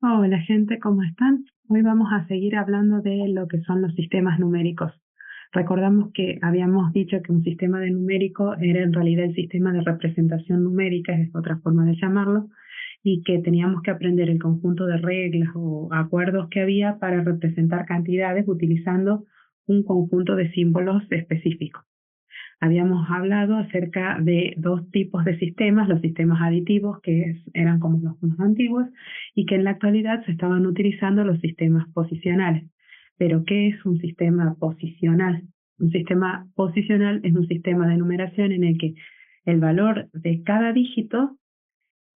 Hola gente, ¿cómo están? Hoy vamos a seguir hablando de lo que son los sistemas numéricos. Recordamos que habíamos dicho que un sistema de numérico era en realidad el sistema de representación numérica, es otra forma de llamarlo, y que teníamos que aprender el conjunto de reglas o acuerdos que había para representar cantidades utilizando un conjunto de símbolos específicos. Habíamos hablado acerca de dos tipos de sistemas, los sistemas aditivos, que eran como los más antiguos, y que en la actualidad se estaban utilizando los sistemas posicionales. Pero, ¿qué es un sistema posicional? Un sistema posicional es un sistema de numeración en el que el valor de cada dígito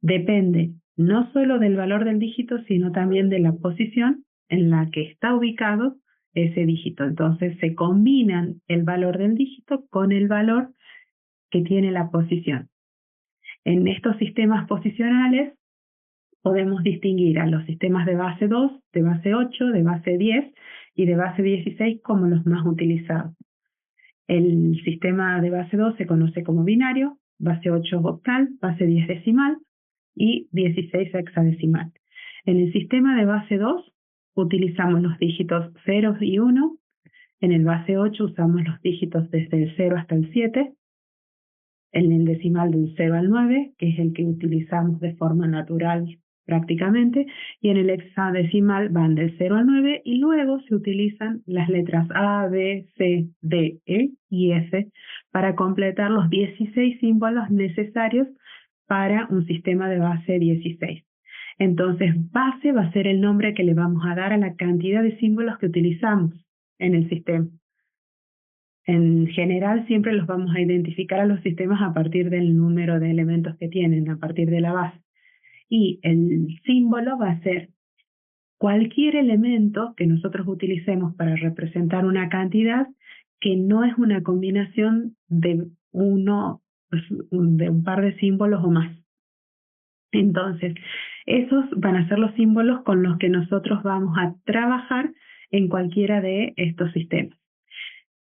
depende no solo del valor del dígito, sino también de la posición en la que está ubicado ese dígito. Entonces se combinan el valor del dígito con el valor que tiene la posición. En estos sistemas posicionales podemos distinguir a los sistemas de base 2, de base 8, de base 10 y de base 16 como los más utilizados. El sistema de base 2 se conoce como binario, base 8 octal, base 10 decimal y 16 hexadecimal. En el sistema de base 2 utilizamos los dígitos 0 y 1. En el base 8 usamos los dígitos desde el 0 hasta el 7. En el decimal del 0 al 9, que es el que utilizamos de forma natural prácticamente, y en el hexadecimal van del 0 al 9 y luego se utilizan las letras A, B, C, D, E y F para completar los 16 símbolos necesarios para un sistema de base 16. Entonces, base va a ser el nombre que le vamos a dar a la cantidad de símbolos que utilizamos en el sistema. En general, siempre los vamos a identificar a los sistemas a partir del número de elementos que tienen, a partir de la base. Y el símbolo va a ser cualquier elemento que nosotros utilicemos para representar una cantidad que no es una combinación de de un par de símbolos o más. Entonces, esos van a ser los símbolos con los que nosotros vamos a trabajar en cualquiera de estos sistemas.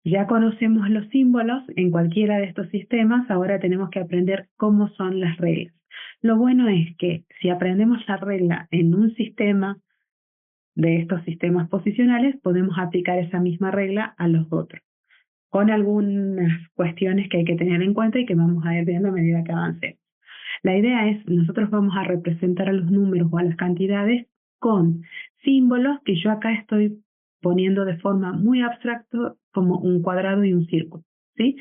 Ya conocemos los símbolos en cualquiera de estos sistemas, ahora tenemos que aprender cómo son las reglas. Lo bueno es que si aprendemos la regla en un sistema de estos sistemas posicionales, podemos aplicar esa misma regla a los otros, con algunas cuestiones que hay que tener en cuenta y que vamos a ir viendo a medida que avancemos. La idea es, nosotros vamos a representar a los números o a las cantidades con símbolos que yo acá estoy poniendo de forma muy abstracta como un cuadrado y un círculo, ¿sí?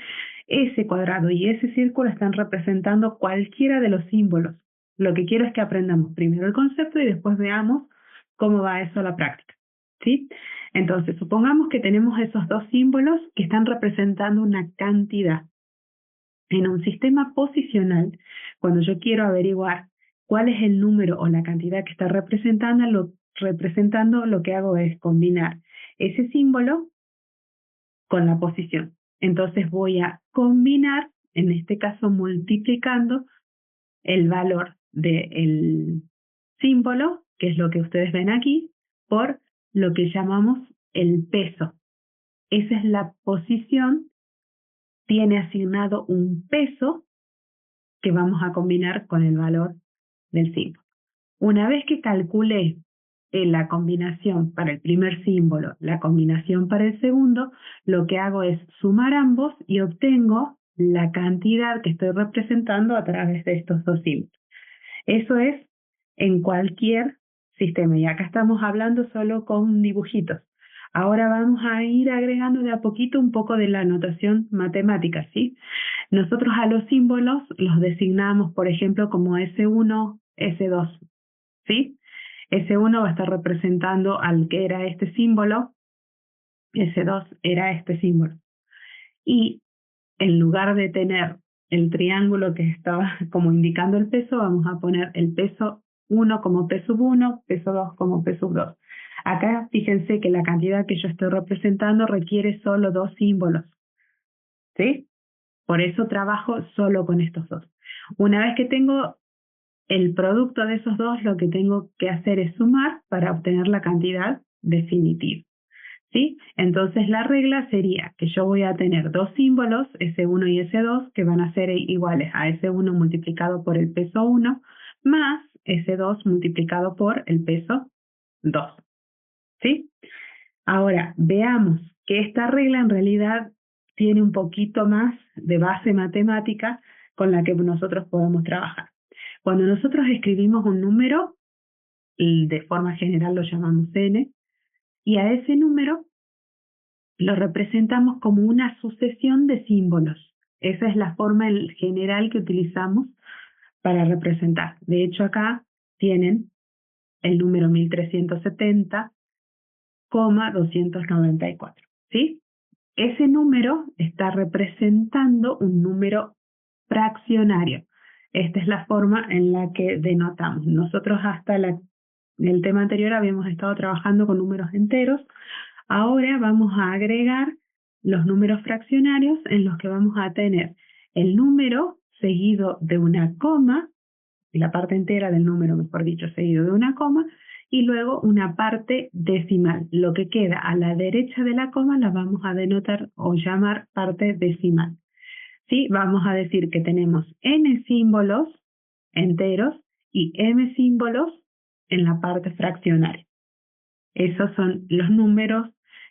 Ese cuadrado y ese círculo están representando cualquiera de los símbolos. Lo que quiero es que aprendamos primero el concepto y después veamos cómo va eso a la práctica, ¿sí? Entonces, supongamos que tenemos esos dos símbolos que están representando una cantidad. En un sistema posicional, cuando yo quiero averiguar cuál es el número o la cantidad que está representando, lo que hago es combinar ese símbolo con la posición. Entonces voy a combinar, en este caso multiplicando el valor del símbolo, que es lo que ustedes ven aquí, por lo que llamamos el peso. Esa es la posición, tiene asignado un peso que vamos a combinar con el valor del símbolo. Una vez que calculé la combinación para el primer símbolo, la combinación para el segundo, lo que hago es sumar ambos y obtengo la cantidad que estoy representando a través de estos dos símbolos. Eso es en cualquier sistema. Y acá estamos hablando solo con dibujitos. Ahora vamos a ir agregando de a poquito un poco de la notación matemática, ¿sí? Nosotros a los símbolos los designamos, por ejemplo, como S1, S2, ¿sí? S1 va a estar representando al que era este símbolo, S2 era este símbolo. Y en lugar de tener el triángulo que estaba como indicando el peso, vamos a poner el peso 1 como P sub 1, peso 2 como P sub 2. Acá fíjense que la cantidad que yo estoy representando requiere solo dos símbolos, ¿sí? Por eso trabajo solo con estos dos. Una vez que tengo el producto de esos dos, lo que tengo que hacer es sumar para obtener la cantidad definitiva, ¿sí? Entonces la regla sería que yo voy a tener dos símbolos, S1 y S2, que van a ser iguales a S1 multiplicado por el peso 1, más S2 multiplicado por el peso 2. ¿Sí? Ahora, veamos que esta regla en realidad tiene un poquito más de base matemática con la que nosotros podemos trabajar. Cuando nosotros escribimos un número, y de forma general lo llamamos n, y a ese número lo representamos como una sucesión de símbolos. Esa es la forma en general que utilizamos para representar. De hecho, acá tienen el número 1370,294. ¿Sí? Ese número está representando un número fraccionario. Esta es la forma en la que denotamos. Nosotros hasta el tema anterior habíamos estado trabajando con números enteros. Ahora vamos a agregar los números fraccionarios en los que vamos a tener el número seguido de una coma, la parte entera del número, mejor dicho, seguido de una coma, y luego una parte decimal. Lo que queda a la derecha de la coma la vamos a denotar o llamar parte decimal. ¿Sí? Vamos a decir que tenemos n símbolos enteros y m símbolos en la parte fraccionaria. Esos son los números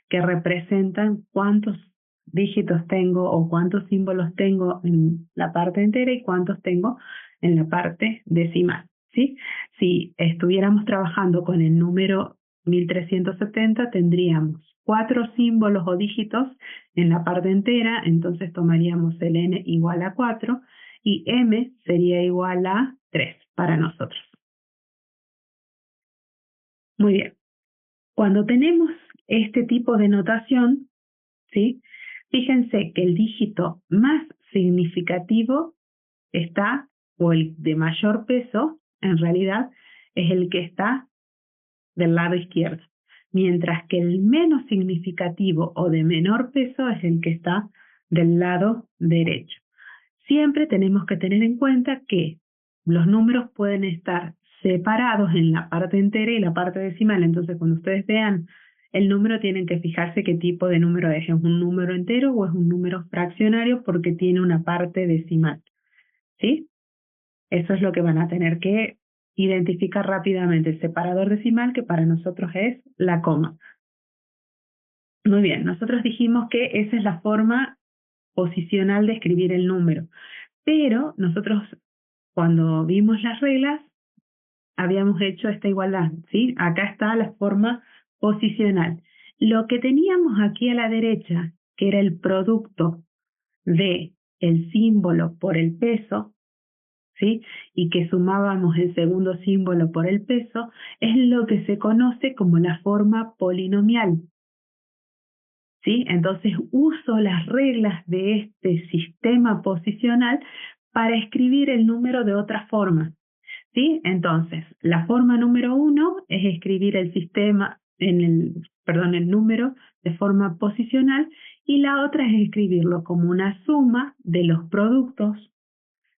que representan cuántos dígitos tengo o cuántos símbolos tengo en la parte entera y cuántos tengo en la parte decimal. ¿Sí? Si estuviéramos trabajando con el número 1370, tendríamos 4 símbolos o dígitos en la parte entera, entonces tomaríamos el n igual a 4 y m sería igual a 3 para nosotros. Muy bien. Cuando tenemos este tipo de notación, ¿sí? Fíjense que el dígito más significativo está, o el de mayor peso, en realidad, es el que está del lado izquierdo, mientras que el menos significativo o de menor peso es el que está del lado derecho. Siempre tenemos que tener en cuenta que los números pueden estar separados en la parte entera y la parte decimal. Entonces, cuando ustedes vean el número, tienen que fijarse qué tipo de número es. ¿Es un número entero o es un número fraccionario? Porque tiene una parte decimal. ¿Sí? Eso es lo que van a tener que identificar rápidamente. El separador decimal, que para nosotros es la coma. Muy bien, nosotros dijimos que esa es la forma posicional de escribir el número. Pero nosotros, cuando vimos las reglas, habíamos hecho esta igualdad, ¿sí? Acá está la forma posicional. Lo que teníamos aquí a la derecha, que era el producto de el símbolo por el peso, ¿sí? Y que sumábamos el segundo símbolo por el peso, es lo que se conoce como la forma polinomial. ¿Sí? Entonces uso las reglas de este sistema posicional para escribir el número de otra forma. ¿Sí? Entonces, la forma número 1 es escribir el sistema el número de forma posicional, y la otra es escribirlo como una suma de los productos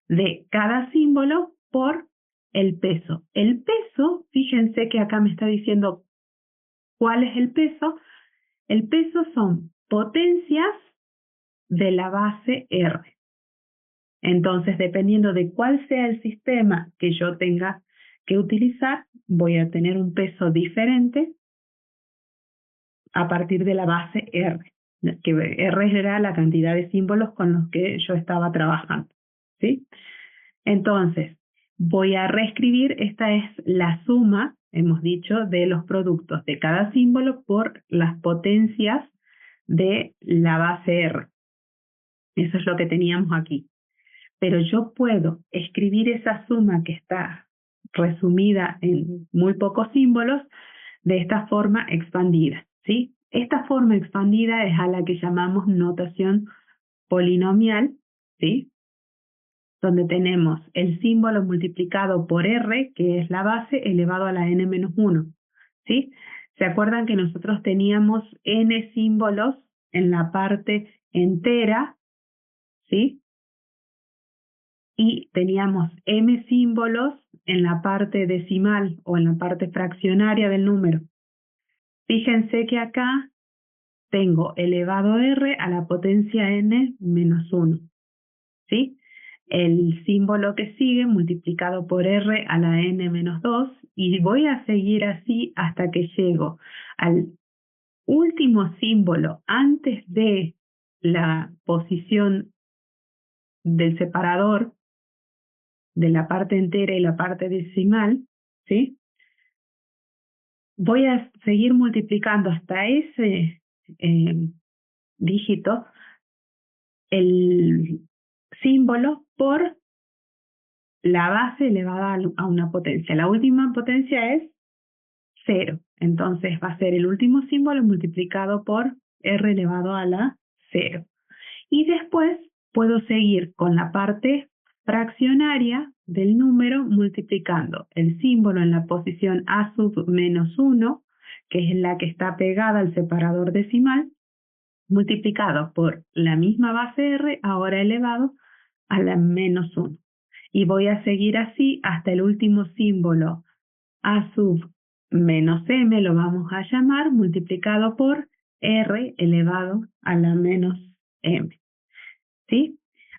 de cada símbolo por el peso. El peso, fíjense que acá me está diciendo cuál es el peso. El peso son potencias de la base R. Entonces, dependiendo de cuál sea el sistema que yo tenga que utilizar, voy a tener un peso diferente a partir de la base R, que R era la cantidad de símbolos con los que yo estaba trabajando. ¿Sí? Entonces, voy a reescribir, esta es la suma, hemos dicho, de los productos de cada símbolo por las potencias de la base R. Eso es lo que teníamos aquí. Pero yo puedo escribir esa suma que está resumida en muy pocos símbolos de esta forma expandida, ¿sí? Esta forma expandida es a la que llamamos notación polinomial, ¿sí? Donde tenemos el símbolo multiplicado por R, que es la base, elevado a la n-1, ¿sí? ¿Se acuerdan que nosotros teníamos n símbolos en la parte entera, ¿sí? Y teníamos m símbolos en la parte decimal o en la parte fraccionaria del número. Fíjense que acá tengo elevado R a la potencia n-1, ¿sí? el símbolo que sigue multiplicado por r a la n-2 y voy a seguir así hasta que llego al último símbolo antes de la posición del separador de la parte entera y la parte decimal, ¿sí? Voy a seguir multiplicando hasta ese dígito el símbolo por la base elevada a una potencia. La última potencia es 0. Entonces va a ser el último símbolo multiplicado por r elevado a la 0. Y después puedo seguir con la parte fraccionaria del número multiplicando el símbolo en la posición a sub menos 1, que es la que está pegada al separador decimal, multiplicado por la misma base r, ahora elevado a la menos 1. Y voy a seguir así hasta el último símbolo a sub menos m, lo vamos a llamar, multiplicado por r elevado a la menos m. ¿Sí?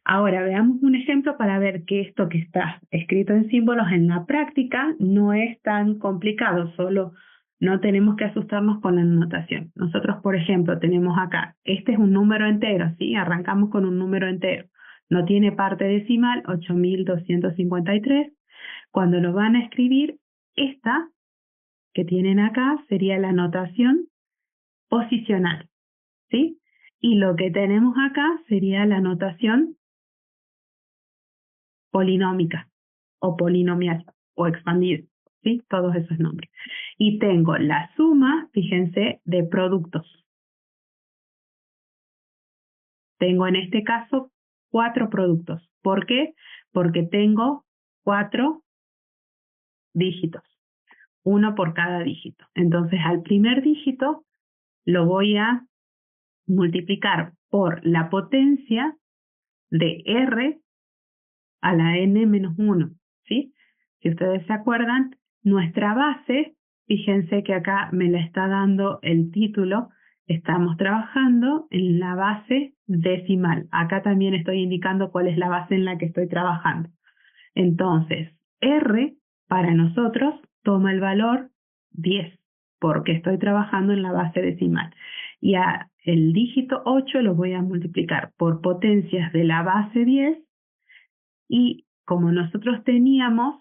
Ahora veamos un ejemplo para ver que esto que está escrito en símbolos en la práctica no es tan complicado, solo no tenemos que asustarnos con la notación. Nosotros, por ejemplo, tenemos acá, este es un número entero, ¿sí? Arrancamos con un número entero. No tiene parte decimal, 8.253. Cuando lo van a escribir, esta que tienen acá sería la notación posicional, ¿sí? Y lo que tenemos acá sería la notación polinómica o polinomial o expandida, ¿sí? Todos esos nombres. Y tengo la suma, fíjense, de productos. Tengo en este caso 4 productos. ¿Por qué? Porque tengo 4 dígitos, uno por cada dígito. Entonces al primer dígito lo voy a multiplicar por la potencia de r a la n-1, ¿sí? Si ustedes se acuerdan, nuestra base, fíjense que acá me la está dando el título, estamos trabajando en la base decimal. Acá también estoy indicando cuál es la base en la que estoy trabajando. Entonces, r para nosotros toma el valor 10, porque estoy trabajando en la base decimal. Y el dígito 8 lo voy a multiplicar por potencias de la base 10, y como nosotros teníamos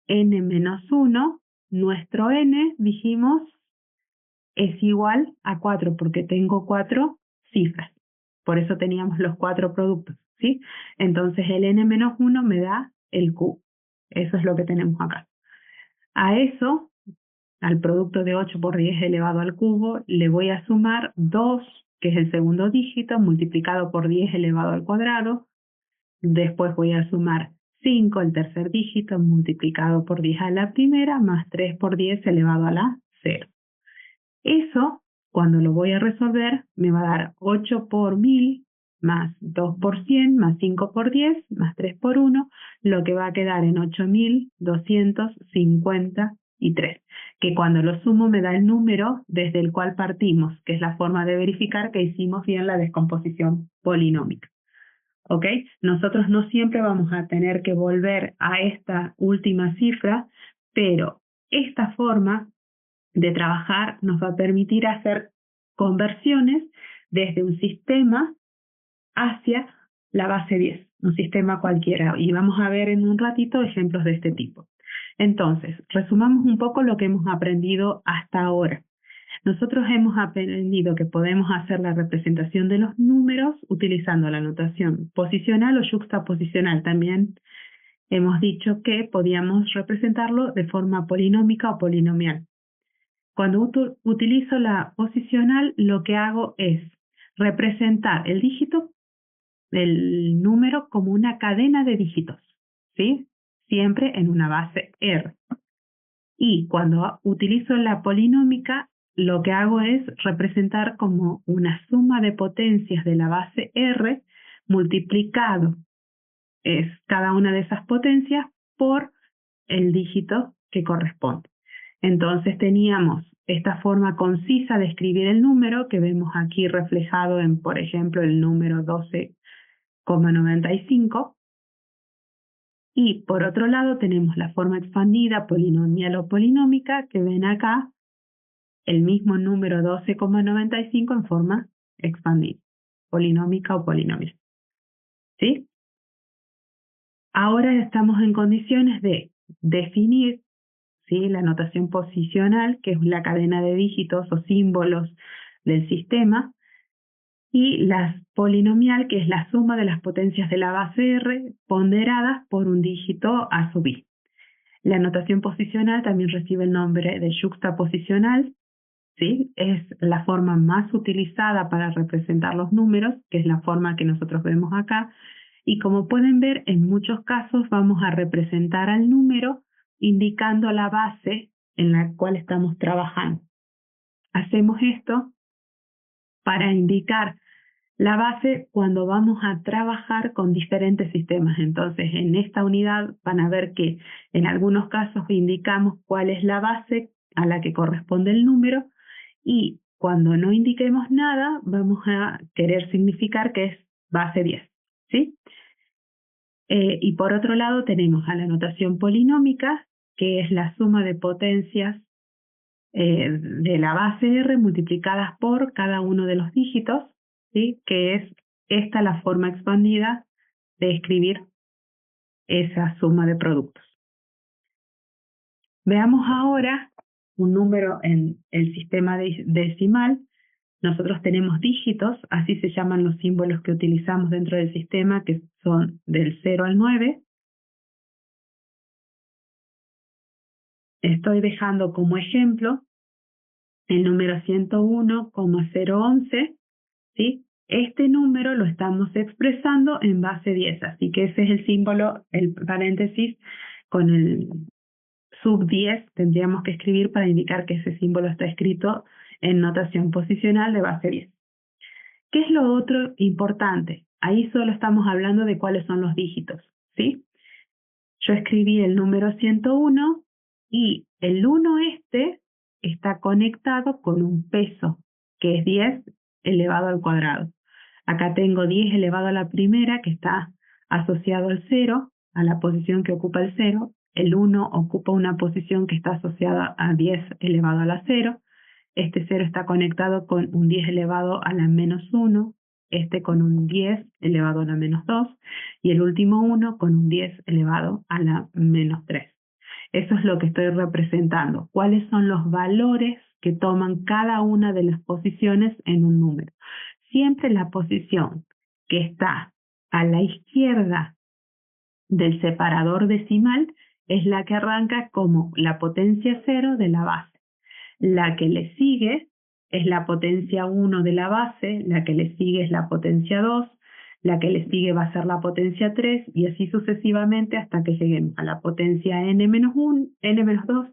n-1, nuestro n, dijimos, es igual a 4, porque tengo 4 cifras. Por eso teníamos los 4 productos, ¿sí? Entonces el n-1 me da el q. Eso es lo que tenemos acá. A eso, al producto de 8 por 10 elevado al cubo, le voy a sumar 2, que es el segundo dígito, multiplicado por 10 elevado al cuadrado. Después voy a sumar 5, el tercer dígito, multiplicado por 10 a la primera, más 3 por 10 elevado a la 0. Eso, cuando lo voy a resolver, me va a dar 8 por 1000, más 2 por 100, más 5 por 10, más 3 por 1, lo que va a quedar en 8.253, que cuando lo sumo me da el número desde el cual partimos, que es la forma de verificar que hicimos bien la descomposición polinómica. ¿Ok? Nosotros no siempre vamos a tener que volver a esta última cifra, pero esta forma de trabajar nos va a permitir hacer conversiones desde un sistema hacia la base 10, un sistema cualquiera. Y vamos a ver en un ratito ejemplos de este tipo. Entonces, resumamos un poco lo que hemos aprendido hasta ahora. Nosotros hemos aprendido que podemos hacer la representación de los números utilizando la notación posicional o yuxtaposicional. También hemos dicho que podíamos representarlo de forma polinómica o polinomial. Cuando utilizo la posicional, lo que hago es representar el dígito, el número, como una cadena de dígitos, ¿sí? Siempre en una base R. Y cuando utilizo la polinómica, lo que hago es representar como una suma de potencias de la base R multiplicado es cada una de esas potencias por el dígito que corresponde. Entonces teníamos esta forma concisa de escribir el número que vemos aquí reflejado en, por ejemplo, el número 12,95. Y por otro lado tenemos la forma expandida, polinomial o polinómica, que ven acá el mismo número 12,95 en forma expandida, polinómica o polinomial. ¿Sí? Ahora estamos en condiciones de definir, ¿sí?, la notación posicional, que es la cadena de dígitos o símbolos del sistema, y la polinomial, que es la suma de las potencias de la base R ponderadas por un dígito a sub i. La notación posicional también recibe el nombre de yuxtaposicional, ¿sí? Es la forma más utilizada para representar los números, que es la forma que nosotros vemos acá. Y como pueden ver, en muchos casos vamos a representar al número indicando la base en la cual estamos trabajando. Hacemos esto para indicar la base cuando vamos a trabajar con diferentes sistemas. Entonces, en esta unidad van a ver que en algunos casos indicamos cuál es la base a la que corresponde el número, y cuando no indiquemos nada, vamos a querer significar que es base 10, ¿sí? Y por otro lado tenemos a la notación polinómica, que es la suma de potencias de la base R multiplicadas por cada uno de los dígitos, ¿sí?, que es esta la forma expandida de escribir esa suma de productos. Veamos ahora un número en el sistema decimal. Nosotros tenemos dígitos, así se llaman los símbolos que utilizamos dentro del sistema, que son del 0 al 9. Estoy dejando como ejemplo el número 101,011, ¿sí? Este número lo estamos expresando en base 10, así que ese es el símbolo, el paréntesis con el sub 10 tendríamos que escribir para indicar que ese símbolo está escrito en notación posicional de base 10. ¿Qué es lo otro importante? Ahí solo estamos hablando de cuáles son los dígitos, ¿sí? Yo escribí el número 101 y el 1 está conectado con un peso, que es 10 elevado al cuadrado. Acá tengo 10 elevado a la primera, que está asociado al 0, a la posición que ocupa el 0. El 1 ocupa una posición que está asociada a 10 elevado a la 0. Este 0 está conectado con un 10 elevado a la menos 1, este con un 10 elevado a la menos 2, y el último 1 con un 10 elevado a la menos 3. Eso es lo que estoy representando. ¿Cuáles son los valores que toman cada una de las posiciones en un número? Siempre la posición que está a la izquierda del separador decimal es la que arranca como la potencia 0 de la base. La que le sigue es la potencia 1 de la base, la que le sigue es la potencia 2, la que le sigue va a ser la potencia 3, y así sucesivamente hasta que lleguemos a la potencia n-1, n-2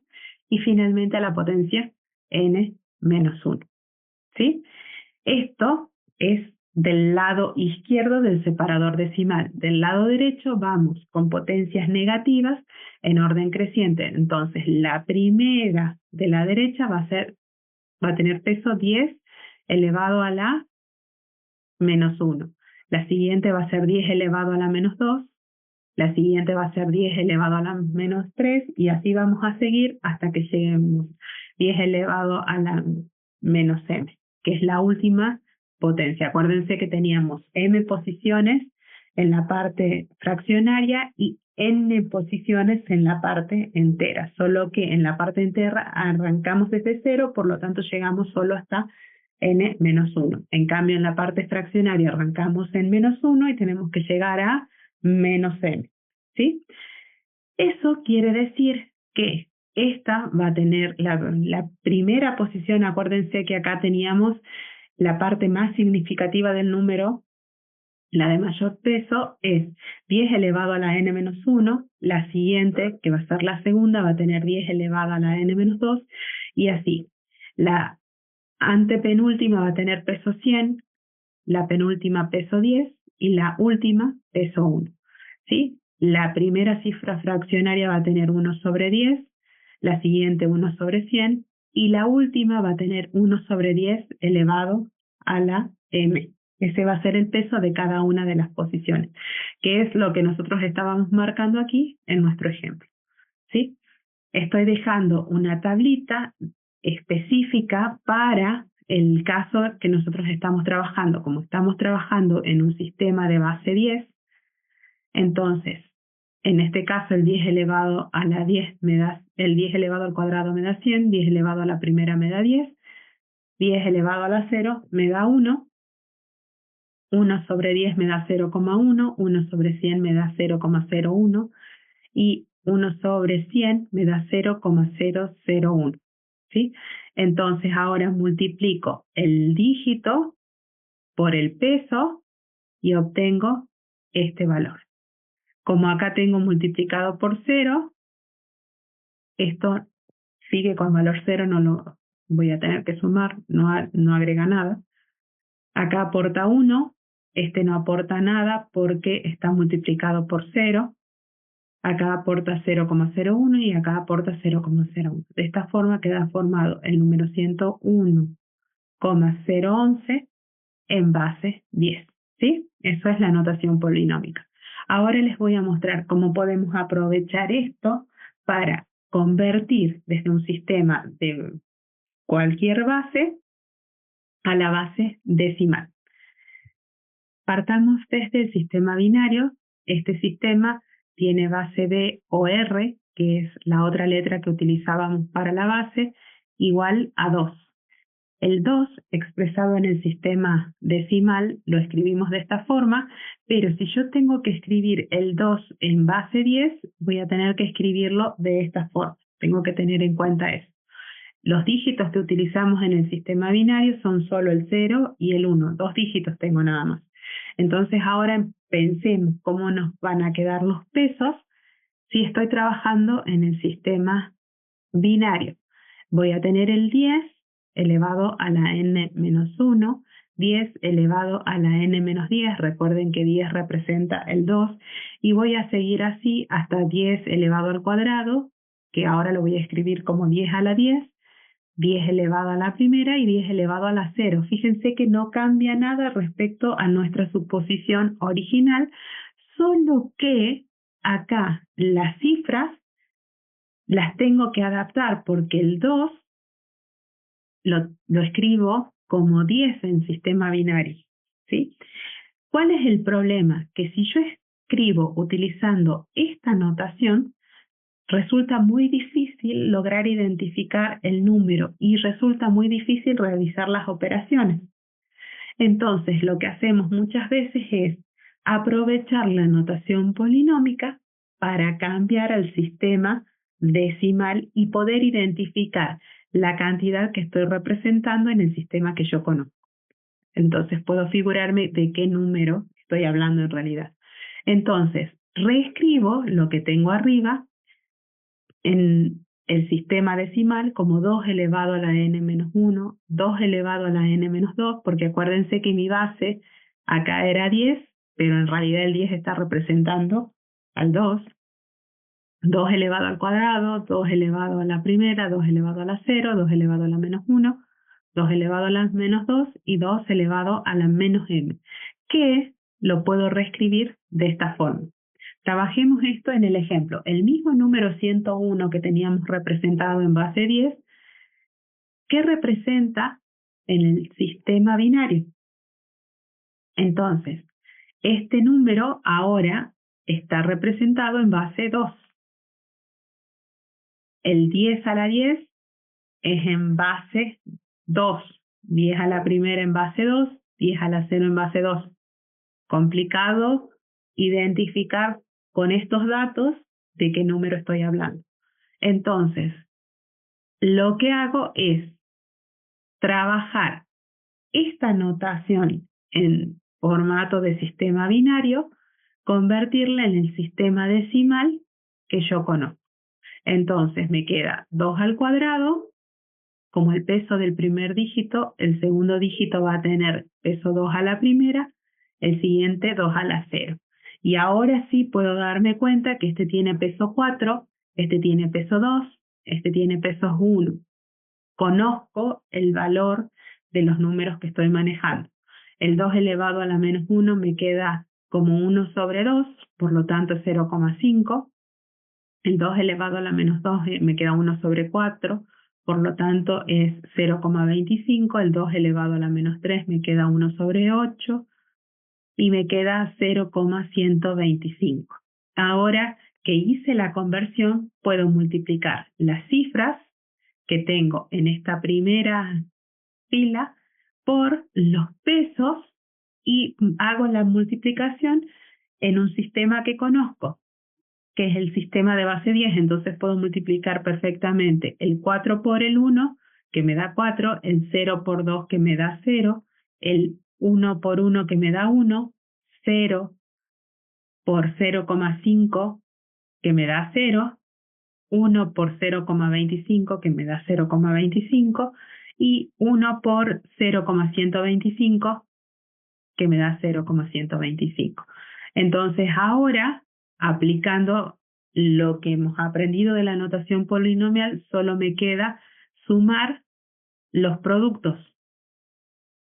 y finalmente a la potencia n-1. ¿Sí? Esto es del lado izquierdo del separador decimal. Del lado derecho vamos con potencias negativas en orden creciente. Entonces, la primera de la derecha va a tener peso 10 elevado a la menos 1. La siguiente va a ser 10 elevado a la menos 2. La siguiente va a ser 10 elevado a la menos 3. Y así vamos a seguir hasta que lleguemos 10 elevado a la menos m, que es la última potencia. Acuérdense que teníamos m posiciones en la parte fraccionaria y n posiciones en la parte entera, solo que en la parte entera arrancamos desde 0, por lo tanto llegamos solo hasta n-1. En cambio, en la parte fraccionaria arrancamos en menos 1 y tenemos que llegar a menos m, ¿sí? Eso quiere decir que esta va a tener la primera posición. Acuérdense que acá teníamos la parte más significativa del número, la de mayor peso, es 10 elevado a la n-1. La siguiente, que va a ser la segunda, va a tener 10 elevado a la n-2, y así. La antepenúltima va a tener peso 100, la penúltima peso 10 y la última peso 1. ¿Sí? La primera cifra fraccionaria va a tener 1 sobre 10, la siguiente 1 sobre 100 y la última va a tener 1 sobre 10 elevado a la m. Ese va a ser el peso de cada una de las posiciones, que es lo que nosotros estábamos marcando aquí en nuestro ejemplo, ¿sí? Estoy dejando una tablita específica para el caso que nosotros estamos trabajando. Como estamos trabajando en un sistema de base 10, entonces, en este caso el 10 elevado a la 10 me da, el 10 elevado al cuadrado me da 100, 10 elevado a la primera me da 10, 10 elevado a la 0 me da 1, 1 sobre 10 me da 0,1, 1 sobre 100 me da 0,01 y 1 sobre 100 me da 0,001, ¿sí? Entonces ahora multiplico el dígito por el peso y obtengo este valor. Como acá tengo multiplicado por 0, esto sigue con valor 0, no lo voy a tener que sumar, no agrega nada. Acá aporta 1, este no aporta nada porque está multiplicado por 0. Acá aporta 0,01 y acá aporta 0,01. De esta forma queda formado el número 101,011 en base 10. ¿Sí? Eso es la notación polinómica. Ahora les voy a mostrar cómo podemos aprovechar esto para convertir desde un sistema de cualquier base a la base decimal. Partamos desde el sistema binario. Este sistema tiene base B o R, que es la otra letra que utilizábamos para la base, igual a 2. El 2, expresado en el sistema decimal, lo escribimos de esta forma, pero si yo tengo que escribir el 2 en base 10, voy a tener que escribirlo de esta forma. Tengo que tener en cuenta eso. Los dígitos que utilizamos en el sistema binario son solo el 0 y el 1. 2 dígitos tengo nada más. Entonces ahora pensemos cómo nos van a quedar los pesos si estoy trabajando en el sistema binario. Voy a tener el 10 elevado a la n menos 1, 10 elevado a la n menos 10, recuerden que 10 representa el 2, y voy a seguir así hasta 10 elevado al cuadrado, que ahora lo voy a escribir como 10 a la 10, 10 elevado a la primera y 10 elevado a la 0. Fíjense que no cambia nada respecto a nuestra suposición original, solo que acá las cifras las tengo que adaptar porque el 2 lo escribo como 10 en sistema binario, ¿sí? ¿Cuál es el problema? Que si yo escribo utilizando esta notación, resulta muy difícil lograr identificar el número y resulta muy difícil realizar las operaciones. Entonces, lo que hacemos muchas veces es aprovechar la notación polinómica para cambiar al sistema decimal y poder identificar la cantidad que estoy representando en el sistema que yo conozco. Entonces, puedo figurarme de qué número estoy hablando en realidad. Entonces, reescribo lo que tengo arriba en el sistema decimal como 2 elevado a la n menos 1, 2 elevado a la n menos 2, porque acuérdense que mi base acá era 10, pero en realidad el 10 está representando al 2, 2 elevado al cuadrado, 2 elevado a la primera, 2 elevado a la 0, 2 elevado a la menos 1, 2 elevado a la menos 2 y 2 elevado a la menos m, que lo puedo reescribir de esta forma. Trabajemos esto en el ejemplo. El mismo número 101 que teníamos representado en base 10, ¿qué representa en el sistema binario? Entonces, este número ahora está representado en base 2. El 10 a la 10 es en base 2. 10 a la primera en base 2, 10 a la 0 en base 2. Complicado identificar con estos datos de qué número estoy hablando. Entonces, lo que hago es trabajar esta notación en formato de sistema binario, convertirla en el sistema decimal que yo conozco. Entonces me queda 2 al cuadrado, como el peso del primer dígito, el segundo dígito va a tener peso 2 a la primera, el siguiente 2 a la 0. Y ahora sí puedo darme cuenta que este tiene peso 4, este tiene peso 2, este tiene peso 1. Conozco el valor de los números que estoy manejando. El 2 elevado a la menos 1 me queda como 1 sobre 2, por lo tanto es 0,5. El 2 elevado a la menos 2 me queda 1 sobre 4, por lo tanto es 0,25. El 2 elevado a la menos 3 me queda 1 sobre 8 y me queda 0,125. Ahora que hice la conversión, puedo multiplicar las cifras que tengo en esta primera fila por los pesos y hago la multiplicación en un sistema que conozco, que es el sistema de base 10. Entonces puedo multiplicar perfectamente el 4 por el 1, que me da 4, el 0 por 2, que me da 0, el 1 por 1, que me da 1, 0 por 0,5, que me da 0, 1 por 0,25, que me da 0,25, y 1 por 0,125, que me da 0,125. Entonces ahora, aplicando lo que hemos aprendido de la notación polinomial, solo me queda sumar los productos.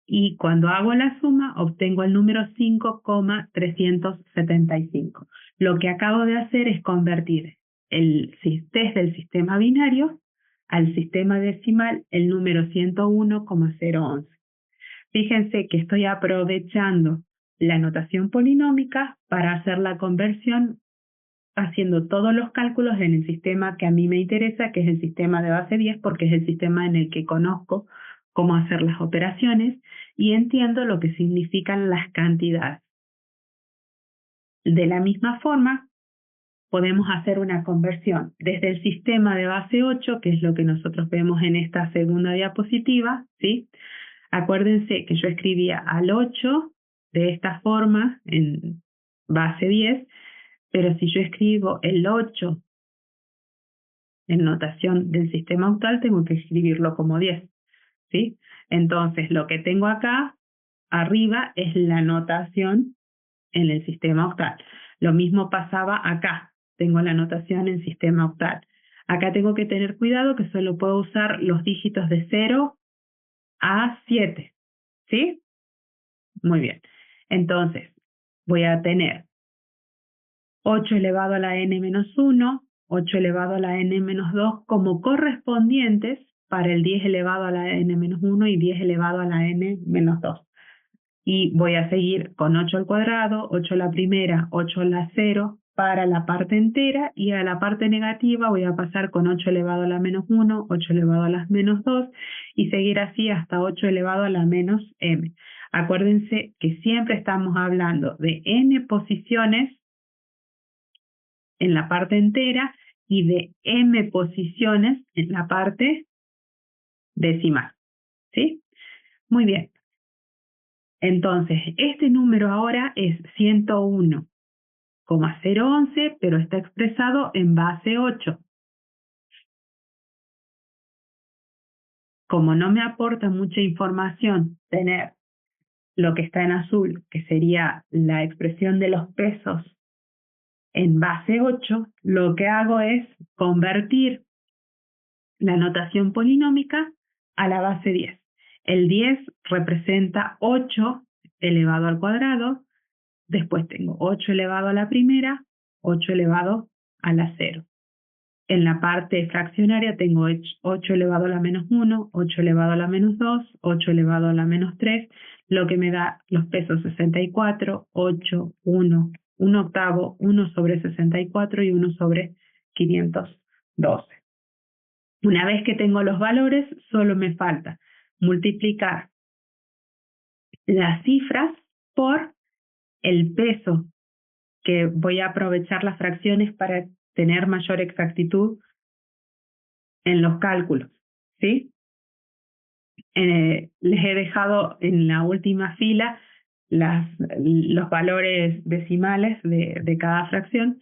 Y cuando hago la suma, obtengo el número 5,375. Lo que acabo de hacer es convertir desde el sistema binario al sistema decimal el número 101,011. Fíjense que estoy aprovechando la notación polinómica para hacer la conversión, haciendo todos los cálculos en el sistema que a mí me interesa, que es el sistema de base 10, porque es el sistema en el que conozco cómo hacer las operaciones y entiendo lo que significan las cantidades. De la misma forma, podemos hacer una conversión desde el sistema de base 8, que es lo que nosotros vemos en esta segunda diapositiva, ¿sí? Acuérdense que yo escribía al 8 de esta forma en base 10, pero si yo escribo el 8 en notación del sistema octal, tengo que escribirlo como 10, ¿sí? Entonces, lo que tengo acá arriba es la notación en el sistema octal. Lo mismo pasaba acá. Tengo la notación en sistema octal. Acá tengo que tener cuidado que solo puedo usar los dígitos de 0 a 7. ¿Sí? Muy bien. Entonces, voy a tener 8 elevado a la n menos 1, 8 elevado a la n menos 2 como correspondientes para el 10 elevado a la n menos 1 y 10 elevado a la n menos 2. Y voy a seguir con 8 al cuadrado, 8 a la primera, 8 a la 0 para la parte entera, y a la parte negativa voy a pasar con 8 elevado a la menos 1, 8 elevado a la menos 2 y seguir así hasta 8 elevado a la menos m. Acuérdense que siempre estamos hablando de n posiciones en la parte entera y de m posiciones en la parte decimal. ¿Sí? Muy bien. Entonces, este número ahora es 101,011, pero está expresado en base 8. Como no me aporta mucha información tener lo que está en azul, que sería la expresión de los pesos en base 8, lo que hago es convertir la notación polinómica a la base 10. El 10 representa 8 elevado al cuadrado. Después tengo 8 elevado a la primera, 8 elevado a la 0. En la parte fraccionaria tengo 8 elevado a la menos 1, 8 elevado a la menos 2, 8 elevado a la menos 3, lo que me da los pesos 64, 8, 1, 1 octavo, 1 sobre 64 y 1 sobre 512. Una vez que tengo los valores, solo me falta multiplicar las cifras por el peso, que voy a aprovechar las fracciones para tener mayor exactitud en los cálculos, ¿sí? Les he dejado en la última fila los valores decimales de cada fracción,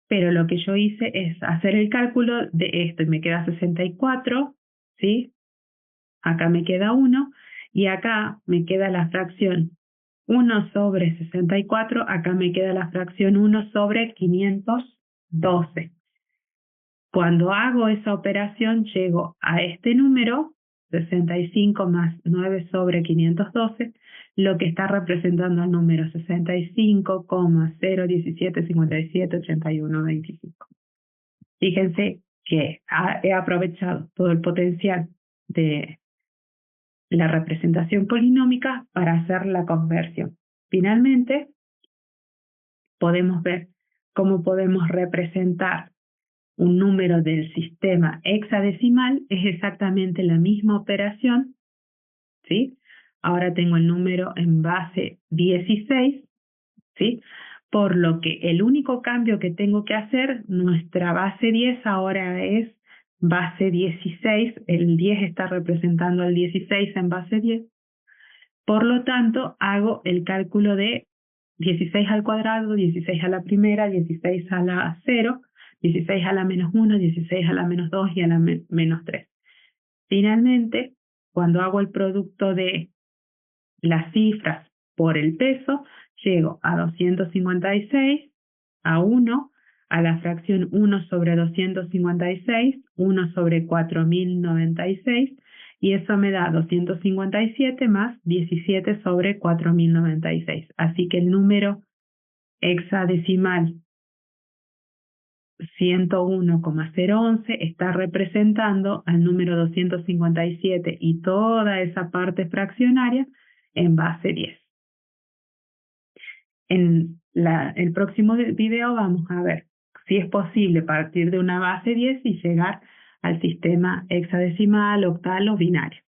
pero lo que yo hice es hacer el cálculo de esto y me queda 64, ¿sí? Acá me queda 1 y acá me queda la fracción 1 sobre 64, acá me queda la fracción 1 sobre 512. Cuando hago esa operación llego a este número 65 más 9 sobre 512, lo que está representando el número 65,017578125. Fíjense que he aprovechado todo el potencial de la representación polinómica para hacer la conversión. Finalmente, podemos ver cómo podemos representar un número del sistema hexadecimal. Es exactamente la misma operación, ¿sí? Ahora tengo el número en base 16, ¿sí? Por lo que el único cambio que tengo que hacer, nuestra base 10 ahora es base 16, el 10 está representando al 16 en base 10, por lo tanto hago el cálculo de 16 al cuadrado, 16 a la primera, 16 a la 0, 16 a la menos 1, 16 a la menos 2 y a la menos 3. Finalmente, cuando hago el producto de las cifras por el peso, llego a 256, a 1, a la fracción 1 sobre 256, 1 sobre 4096, y eso me da 257 más 17 sobre 4096. Así que el número hexadecimal 101,011 está representando al número 257 y toda esa parte fraccionaria en base 10. En el próximo video vamos a ver si es posible partir de una base 10 y llegar al sistema hexadecimal, octal o binario.